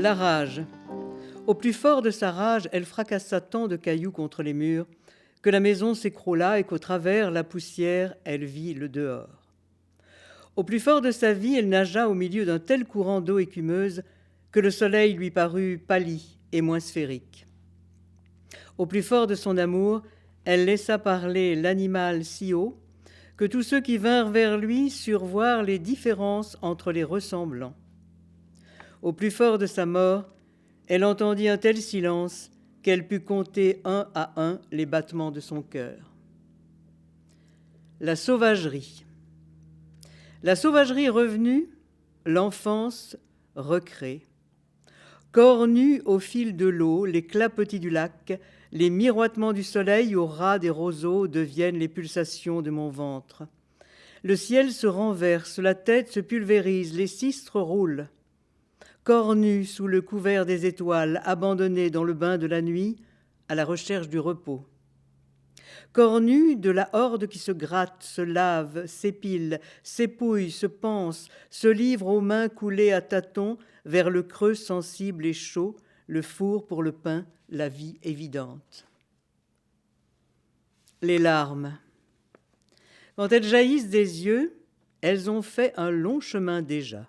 La rage. Au plus fort de sa rage, elle fracassa tant de cailloux contre les murs que la maison s'écroula et qu'au travers la poussière, elle vit le dehors. Au plus fort de sa vie, elle nagea au milieu d'un tel courant d'eau écumeuse que le soleil lui parut pâli et moins sphérique. Au plus fort de son amour, elle laissa parler l'animal si haut que tous ceux qui vinrent vers lui surent voir les différences entre les ressemblants. Au plus fort de sa mort, elle entendit un tel silence qu'elle put compter un à un les battements de son cœur. La sauvagerie. La sauvagerie revenue, l'enfance recrée. Corps nus au fil de l'eau, les clapotis du lac, les miroitements du soleil au ras des roseaux deviennent les pulsations de mon ventre. Le ciel se renverse, la tête se pulvérise, les sistres roulent. Corps nus sous le couvert des étoiles, abandonnés dans le bain de la nuit, à la recherche du repos. Corps nus de la horde qui se gratte, se lave, s'épile, s'épouille, se panse, se livre aux mains coulées à tâtons vers le creux sensible et chaud, le four pour le pain, la vie évidente. Les larmes. Quand elles jaillissent des yeux, elles ont fait un long chemin déjà.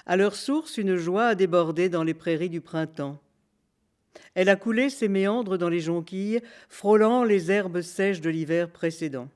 À leur source, une joie a débordé dans les prairies du printemps. Elle a coulé ses méandres dans les jonquilles, frôlant les herbes sèches de l'hiver précédent.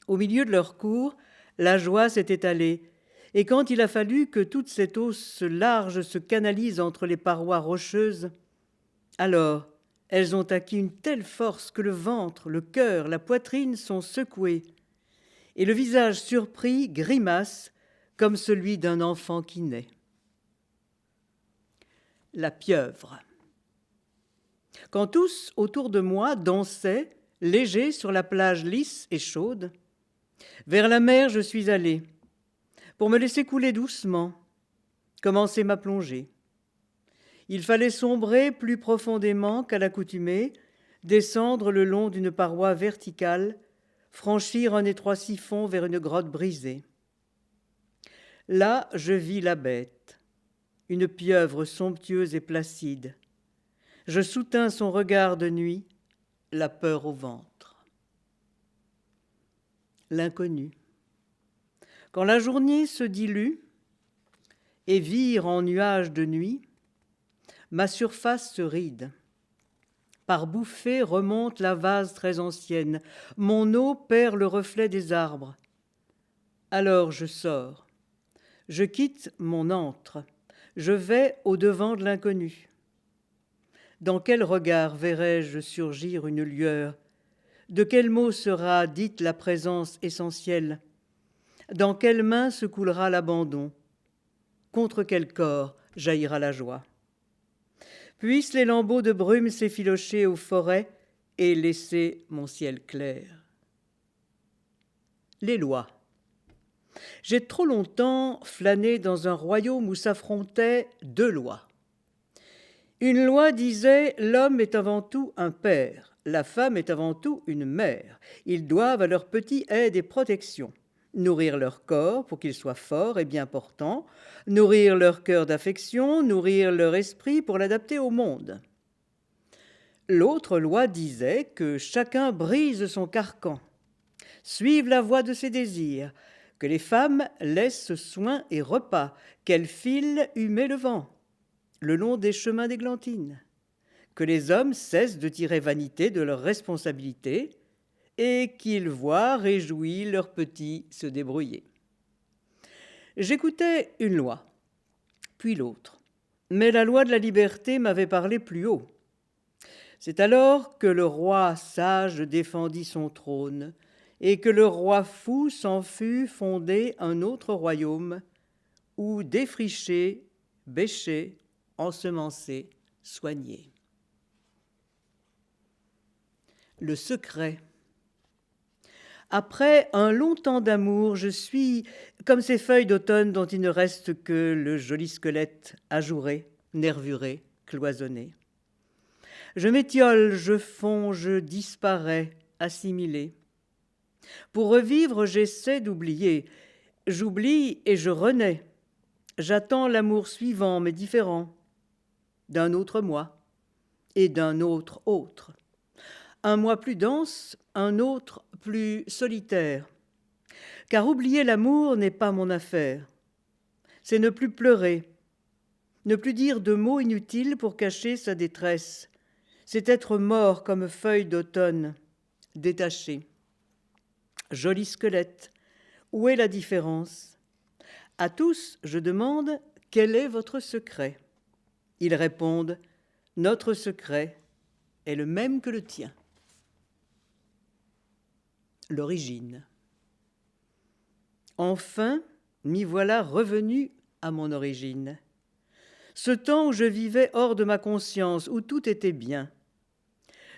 Au milieu de leur cours, la joie s'est étalée, et quand il a fallu que toute cette eau large se canalise entre les parois rocheuses, alors elles ont acquis une telle force que le ventre, le cœur, la poitrine sont secoués, et le visage surpris grimace comme celui d'un enfant qui naît. La pieuvre. Quand tous autour de moi dansaient, légers sur la plage lisse et chaude, vers la mer je suis allé, pour me laisser couler doucement, commencer ma plongée. Il fallait sombrer plus profondément qu'à l'accoutumée, descendre le long d'une paroi verticale, franchir un étroit siphon vers une grotte brisée. Là, je vis la bête, une pieuvre somptueuse et placide. Je soutins son regard de nuit, la peur au ventre. L'inconnu. Quand la journée se dilue et vire en nuages de nuit, ma surface se ride. Par bouffées remonte la vase très ancienne, mon eau perd le reflet des arbres. Alors je sors. Je quitte mon antre, je vais au-devant de l'inconnu. Dans quel regard verrai-je surgir une lueur? De quel mot sera dite la présence essentielle? Dans quelle main se coulera l'abandon? Contre quel corps jaillira la joie? Puissent les lambeaux de brume s'effilocher aux forêts et laisser mon ciel clair. Les lois. J'ai trop longtemps flâné dans un royaume où s'affrontaient deux lois. Une loi disait « l'homme est avant tout un père, la femme est avant tout une mère. Ils doivent à leurs petits aide et protection, nourrir leur corps pour qu'ils soient forts et bien portants, nourrir leur cœur d'affection, nourrir leur esprit pour l'adapter au monde. » L'autre loi disait que chacun brise son carcan, suive la voie de ses désirs, que les femmes laissent soins et repas, qu'elles filent humer le vent, le long des chemins d'églantine, que les hommes cessent de tirer vanité de leurs responsabilités et qu'ils voient réjouis leurs petits se débrouiller. J'écoutais une loi, puis l'autre, mais la loi de la liberté m'avait parlé plus haut. C'est alors que le roi sage défendit son trône et que le roi fou s'en fut fonder un autre royaume où défricher, bêcher, ensemencer, soigner. Le secret. Après un long temps d'amour, je suis comme ces feuilles d'automne dont il ne reste que le joli squelette ajouré, nervuré, cloisonné. Je m'étiole, je fonds, je disparais, assimilé. Pour revivre, j'essaie d'oublier. J'oublie et je renais. j'attends l'amour suivant mais différent, d'un autre moi et d'un autre autre. Un moi plus dense, un autre plus solitaire. Car oublier l'amour n'est pas mon affaire. C'est ne plus pleurer, ne plus dire de mots inutiles pour cacher sa détresse. C'est être mort comme feuille d'automne, détaché. Joli squelette, où est la différence? À tous, je demande, quel est votre secret? Ils répondent, notre secret est le même que le tien. L'origine. Enfin, m'y voilà revenu à mon origine. Ce temps où je vivais hors de ma conscience, où tout était bien.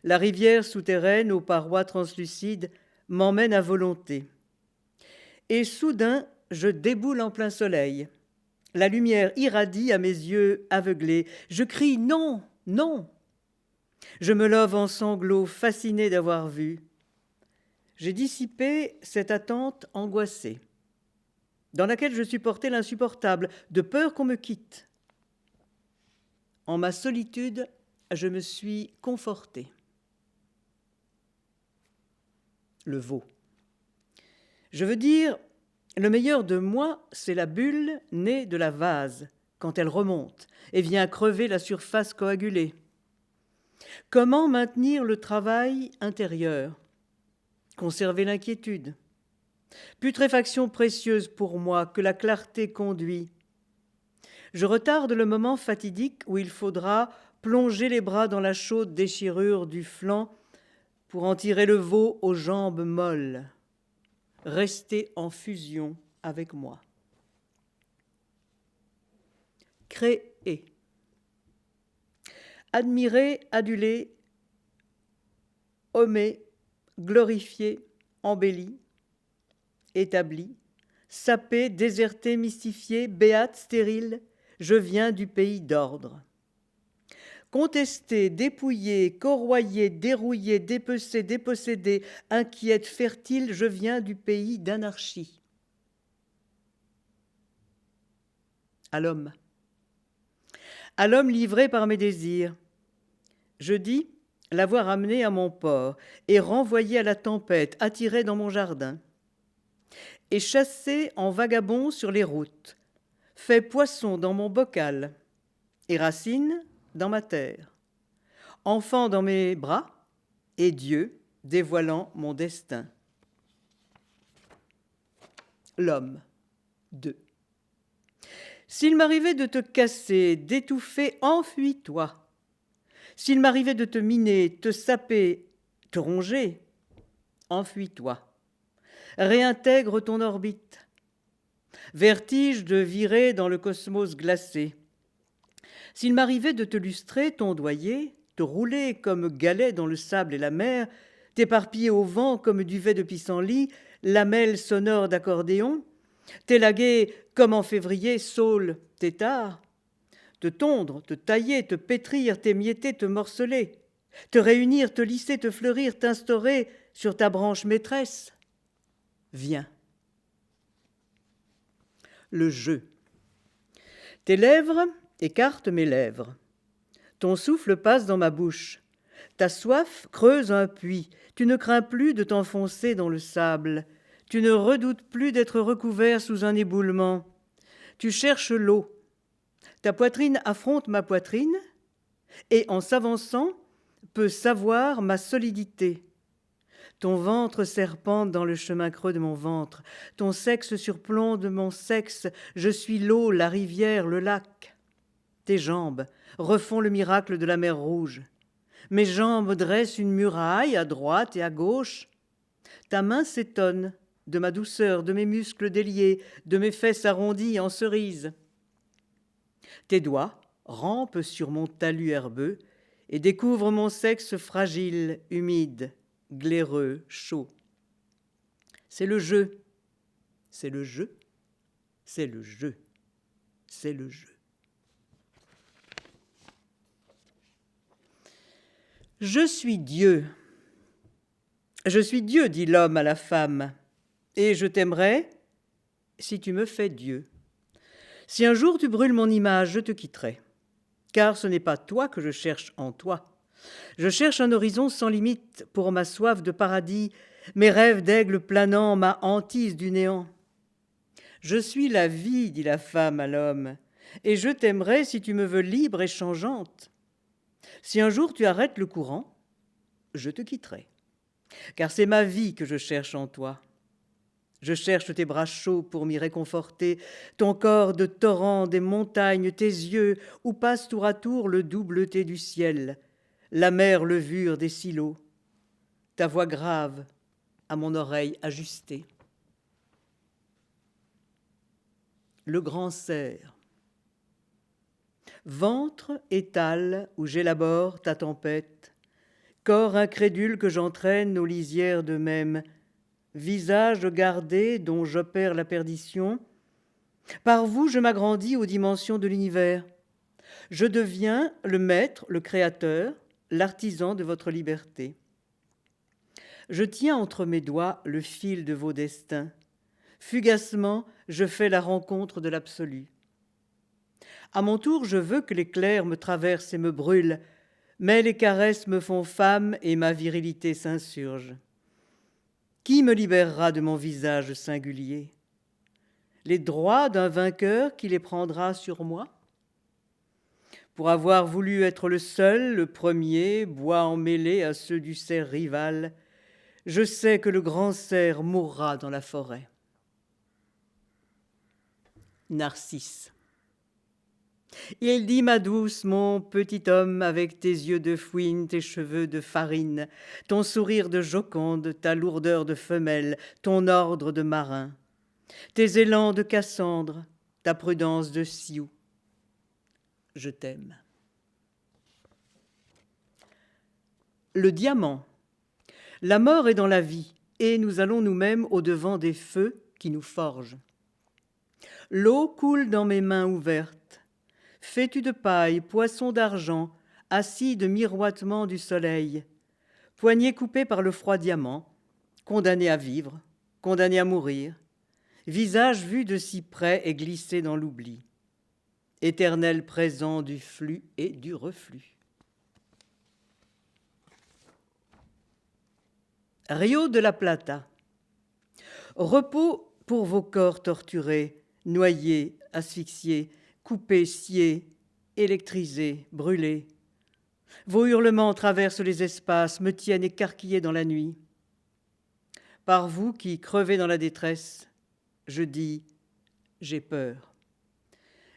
La rivière souterraine aux parois translucides m'emmène à volonté. Et soudain, je déboule en plein soleil. La lumière irradie à mes yeux aveuglés. Je crie non, non. Je me love en sanglots, fasciné d'avoir vu. J'ai dissipé cette attente angoissée, dans laquelle je supportais l'insupportable, de peur qu'on me quitte. En ma solitude, je me suis conforté. Le veau. Je veux dire, le meilleur de moi, c'est la bulle née de la vase, quand elle remonte et vient crever la surface coagulée. Comment maintenir le travail intérieur? Conserver l'inquiétude. Putréfaction précieuse pour moi que la clarté conduit. Je retarde le moment fatidique où il faudra plonger les bras dans la chaude déchirure du flanc pour en tirer le veau aux jambes molles. Rester en fusion avec moi. Créer. Admirer, aduler, homer, glorifier, embelli, établi, sapé, déserté, mystifié, béate, stérile, je viens du pays d'ordre. Contesté, dépouillé, corroyé, dérouillé, dépecé, dépossédé, inquiète, fertile, je viens du pays d'anarchie. À l'homme livré par mes désirs. Je dis l'avoir amené à mon port et renvoyé à la tempête, attiré dans mon jardin, et chassé en vagabond sur les routes, fait poisson dans mon bocal et racine dans ma terre, enfant dans mes bras et Dieu dévoilant mon destin. L'homme. 2. S'il m'arrivait de te casser, d'étouffer, enfuis-toi. S'il m'arrivait de te miner, te saper, te ronger, enfuis-toi. Réintègre ton orbite. Vertige de virer dans le cosmos glacé. S'il m'arrivait de te lustrer, t'ondoyer, te rouler comme galet dans le sable et la mer, t'éparpiller au vent comme duvet de pissenlit, lamelle sonore d'accordéon, t'élaguer comme en février, saule, tétard, te tondre, te tailler, te pétrir, t'émietter, te morceler, te réunir, te lisser, te fleurir, t'instaurer sur ta branche maîtresse. Viens. Le jeu. Tes lèvres écartent mes lèvres. Ton souffle passe dans ma bouche. Ta soif creuse un puits. Tu ne crains plus de t'enfoncer dans le sable. Tu ne redoutes plus d'être recouvert sous un éboulement. Tu cherches l'eau. Ta poitrine affronte ma poitrine et, en s'avançant, peut savoir ma solidité. Ton ventre serpente dans le chemin creux de mon ventre. Ton sexe surplombe mon sexe. Je suis l'eau, la rivière, le lac. Tes jambes refont le miracle de la mer Rouge. Mes jambes dressent une muraille à droite et à gauche. Ta main s'étonne de ma douceur, de mes muscles déliés, de mes fesses arrondies en cerise. Tes doigts rampent sur mon talus herbeux et découvrent mon sexe fragile, humide, glaireux, chaud. C'est le jeu, c'est le jeu, c'est le jeu, c'est le jeu. Je suis Dieu. Je suis Dieu, dit l'homme à la femme, et je t'aimerai si tu me fais Dieu. Si un jour tu brûles mon image, je te quitterai, car ce n'est pas toi que je cherche en toi. Je cherche un horizon sans limite pour ma soif de paradis, mes rêves d'aigle planant, ma hantise du néant. Je suis la vie, dit la femme à l'homme, et je t'aimerai si tu me veux libre et changeante. Si un jour tu arrêtes le courant, je te quitterai, car c'est ma vie que je cherche en toi. Je cherche tes bras chauds pour m'y réconforter, ton corps de torrent des montagnes, tes yeux où passe tour à tour le doubleté du ciel, la mer levure des silos, ta voix grave à mon oreille ajustée. Le grand cerf. Ventre étale où j'élabore ta tempête, corps incrédule que j'entraîne aux lisières d'eux-mêmes, visage gardé dont j'opère la perdition, par vous je m'agrandis aux dimensions de l'univers. Je deviens le maître, le créateur, l'artisan de votre liberté. Je tiens entre mes doigts le fil de vos destins. Fugacement, je fais la rencontre de l'absolu. À mon tour, je veux que l'éclair me traverse et me brûle, mais les caresses me font femme et ma virilité s'insurge. Qui me libérera de mon visage singulier? Les droits d'un vainqueur qui les prendra sur moi? Pour avoir voulu être le seul, le premier, bois emmêlé à ceux du cerf rival, je sais que le grand cerf mourra dans la forêt. Narcisse. Il dit, ma douce, mon petit homme, avec tes yeux de fouine, tes cheveux de farine, ton sourire de Joconde, ta lourdeur de femelle, ton ordre de marin, tes élans de Cassandre, ta prudence de Sioux. Je t'aime. Le diamant. La mort est dans la vie, et nous allons nous-mêmes au-devant des feux qui nous forgent. L'eau coule dans mes mains ouvertes. Fétu de paille, poisson d'argent, assis de miroitement du soleil, poignet coupé par le froid diamant, condamné à vivre, condamné à mourir, visage vu de si près et glissé dans l'oubli, éternel présent du flux et du reflux. Rio de la Plata. Repos pour vos corps torturés, noyés, asphyxiés, coupés, sciés, électrisés, brûlés. Vos hurlements traversent les espaces, me tiennent écarquillé dans la nuit. Par vous qui crevez dans la détresse, je dis, j'ai peur.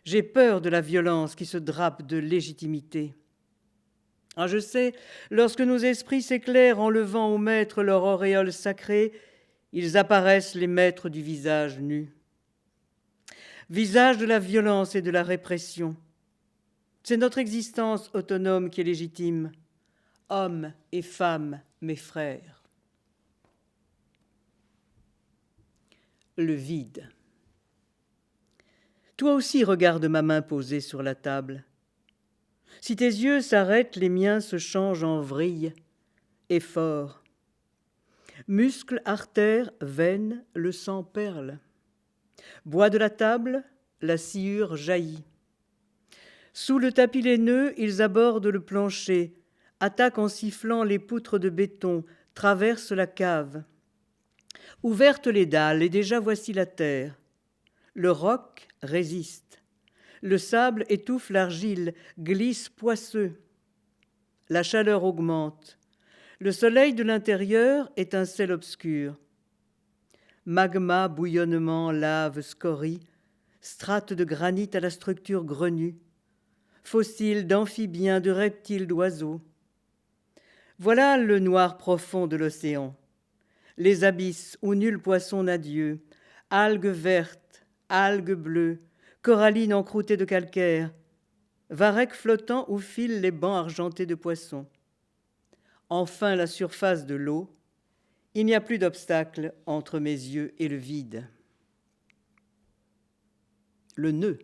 J'ai peur de la violence qui se drape de légitimité. Ah, je sais, lorsque nos esprits s'éclairent en levant aux maîtres leur auréole sacrée, ils apparaissent les maîtres du visage nu. Visage de la violence et de la répression. C'est notre existence autonome qui est légitime. Hommes et femmes, mes frères. Le vide. Toi aussi regarde ma main posée sur la table. Si tes yeux s'arrêtent, les miens se changent en vrille, effort. Muscles, artères, veines, le sang perle. Bois de la table, la sciure jaillit. Sous le tapis laineux, ils abordent le plancher, attaquent en sifflant les poutres de béton, traversent la cave. Ouvertes les dalles, et déjà voici la terre. Le roc résiste. Le sable étouffe l'argile, glisse poisseux. La chaleur augmente. Le soleil de l'intérieur étincelle obscur. Magma, bouillonnement, lave, scorie, strates de granit à la structure grenue, fossiles d'amphibiens, de reptiles, d'oiseaux. Voilà le noir profond de l'océan, les abysses où nul poisson n'a Dieu, algues vertes, algues bleues, corallines encroûtées de calcaire, varechs flottants où filent les bancs argentés de poissons. Enfin la surface de l'eau, il n'y a plus d'obstacle entre mes yeux et le vide. Le nœud.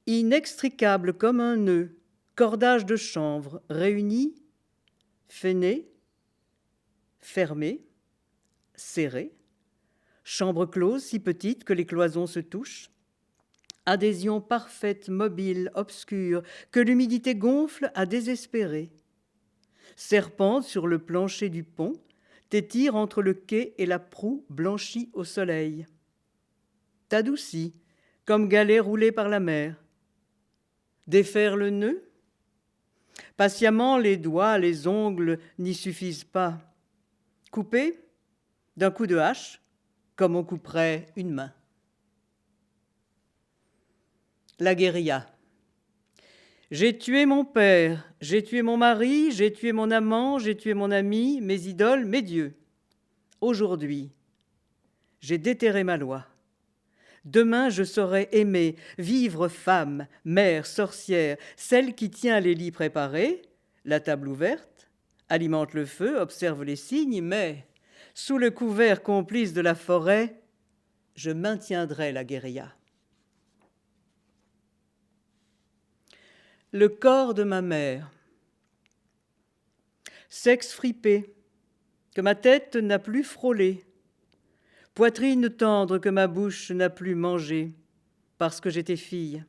Inextricable comme un nœud, cordage de chanvre réuni, feiné, fermé, serré, chambre close si petite que les cloisons se touchent. Adhésion parfaite, mobile, obscure, que l'humidité gonfle à désespérer. Serpente sur le plancher du pont, t'étire entre le quai et la proue blanchie au soleil. T'adoucis, comme galet roulé par la mer. Défaire le nœud? Patiemment, les doigts, les ongles n'y suffisent pas. Couper? D'un coup de hache, comme on couperait une main. La guérilla. J'ai tué mon père, j'ai tué mon mari, j'ai tué mon amant, j'ai tué mon ami, mes idoles, mes dieux. Aujourd'hui, j'ai déterré ma loi. Demain, je saurai aimer, vivre femme, mère, sorcière, celle qui tient les lits préparés, la table ouverte, alimente le feu, observe les signes, mais, sous le couvert complice de la forêt, je maintiendrai la guérilla. Le corps de ma mère. Sexe fripé, que ma tête n'a plus frôlé. Poitrine tendre que ma bouche n'a plus mangé, parce que j'étais fille.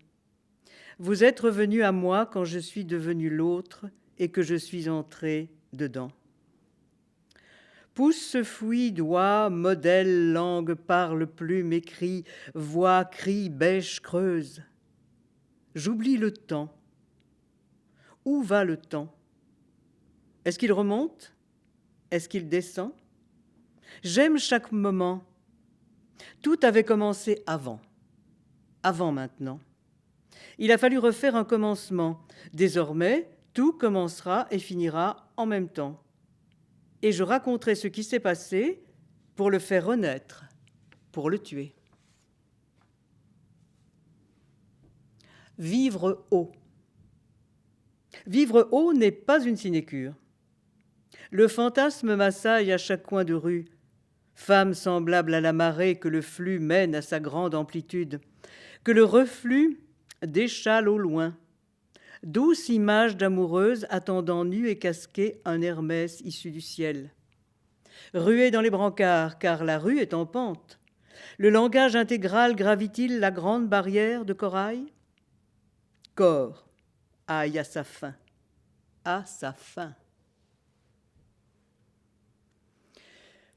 Vous êtes revenu à moi quand je suis devenue l'autre et que je suis entrée dedans. Pouce fouille, doigt, modèle, langue, parle, plume, écrit, voix, crie, bêche, creuse. J'oublie le temps. Où va le temps? Est-ce qu'il remonte? Est-ce qu'il descend? J'aime chaque moment. Tout avait commencé avant maintenant. Il a fallu refaire un commencement. Désormais, tout commencera et finira en même temps. Et je raconterai ce qui s'est passé pour le faire renaître, pour le tuer. Vivre haut. Vivre haut n'est pas une sinécure. Le fantasme m'assaille à chaque coin de rue, femme semblable à la marée que le flux mène à sa grande amplitude, que le reflux déchale au loin, douce image d'amoureuse attendant nue et casquée un Hermès issu du ciel. Ruée dans les brancards, car la rue est en pente, le langage intégral gravit-il la grande barrière de corail? Corps, aille à sa fin, à sa fin.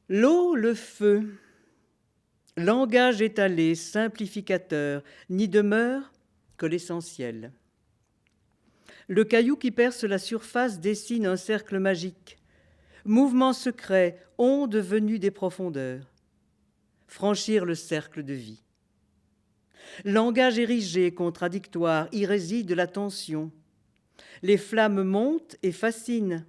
L'eau, le feu, langage étalé, simplificateur, n'y demeure que l'essentiel. Le caillou qui perce la surface dessine un cercle magique, mouvement secret, onde venue des profondeurs. Franchir le cercle de vie. Langage érigé, contradictoire, y réside la tension. Les flammes montent et fascinent.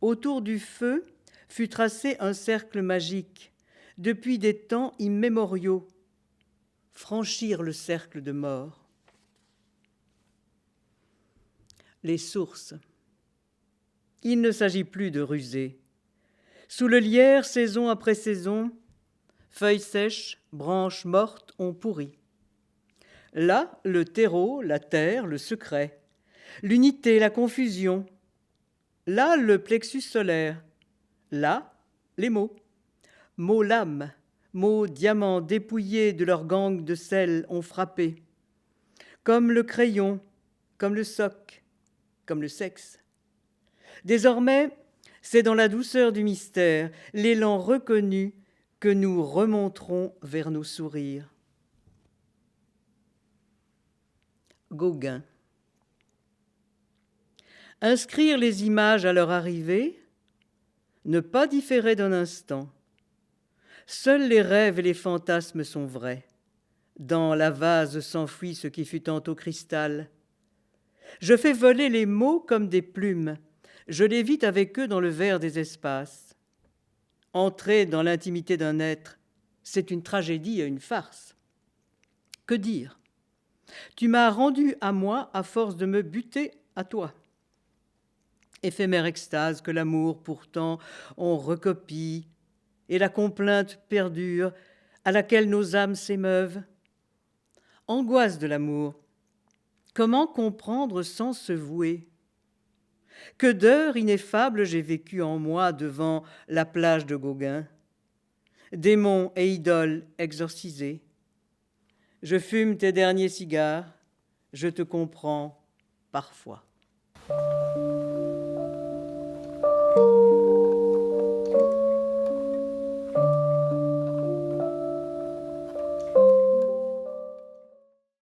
Autour du feu fut tracé un cercle magique, depuis des temps immémoriaux. Franchir le cercle de mort. Les sources. Il ne s'agit plus de ruser. Sous le lierre, saison après saison, feuilles sèches, branches mortes ont pourri. Là, le terreau, la terre, le secret, l'unité, la confusion. Là, le plexus solaire. Là, les mots. Mots lames, mots diamants dépouillés de leur gang de sel ont frappé. Comme le crayon, comme le soc, comme le sexe. Désormais, c'est dans la douceur du mystère, l'élan reconnu, que nous remonterons vers nos sourires. Gauguin. Inscrire les images à leur arrivée, ne pas différer d'un instant. Seuls les rêves et les fantasmes sont vrais. Dans la vase s'enfuit ce qui fut tantôt cristal. Je fais voler les mots comme des plumes. Je lévite avec eux dans le verre des espaces. Entrer dans l'intimité d'un être, c'est une tragédie et une farce. Que dire? Tu m'as rendu à moi à force de me buter à toi. Éphémère extase que l'amour, pourtant, on recopie, et la complainte perdure à laquelle nos âmes s'émeuvent. Angoisse de l'amour. Comment comprendre sans se vouer? Que d'heures ineffables j'ai vécu en moi devant la plage de Gauguin. Démons et idoles exorcisés. Je fume tes derniers cigares, je te comprends parfois.